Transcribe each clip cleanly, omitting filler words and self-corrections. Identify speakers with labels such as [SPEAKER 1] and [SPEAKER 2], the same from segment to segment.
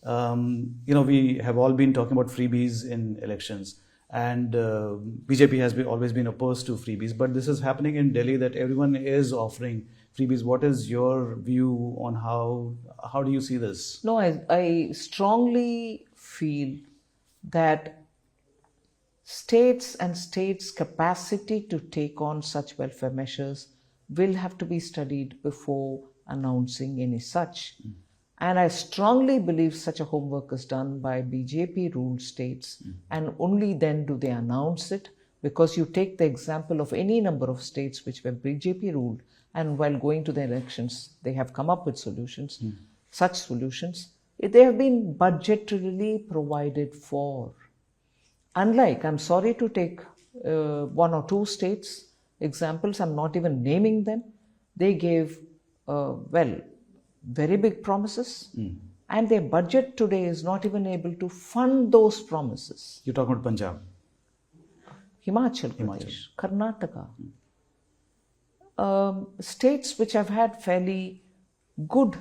[SPEAKER 1] We have all been talking about freebies in elections, and BJP has always been opposed to freebies. But this is happening in Delhi, that everyone is offering freebies. What is your view on how do you see this?
[SPEAKER 2] No, I strongly feel that states and states' capacity to take on such welfare measures will have to be studied before announcing any such. And I strongly believe such a homework is done by BJP-ruled states, and only then do they announce it, because you take the example of any number of states which were BJP-ruled, and while going to the elections, they have come up with solutions. Such solutions, they have been budgetarily provided for. Unlike, I'm sorry to take one or two states examples, I'm not even naming them, they gave, very big promises, and their budget today is not even able to fund those promises.
[SPEAKER 1] You're talking about Punjab?
[SPEAKER 2] Himachal Pradesh, Karnataka. States which have had fairly good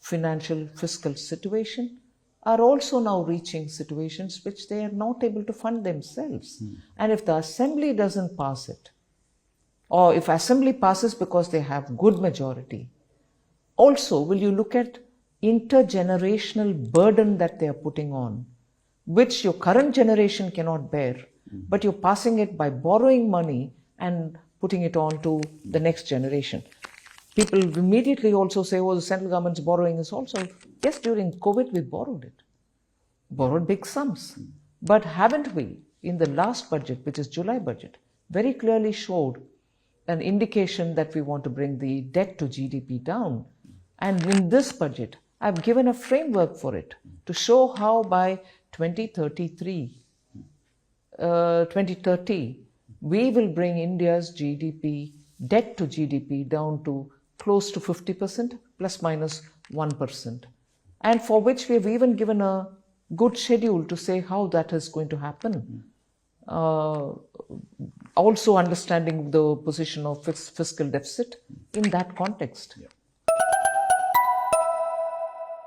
[SPEAKER 2] financial fiscal situation are also now reaching situations which they are not able to fund themselves. And if the assembly doesn't pass it, or if assembly passes because they have good majority, also will you look at intergenerational burden that they are putting on, which your current generation cannot bear, but you're passing it by borrowing money and putting it on to the next generation. People immediately also say, oh, the central government's borrowing is also, yes, during COVID we borrowed big sums. But haven't we, in the last budget, which is July budget, very clearly showed an indication that we want to bring the debt to GDP down. And in this budget, I've given a framework for it to show how by 2030, we will bring India's GDP, debt to GDP down to close to 50%, plus minus 1%. And for which we have even given a good schedule to say how that is going to happen. Also understanding the position of fiscal deficit in that context.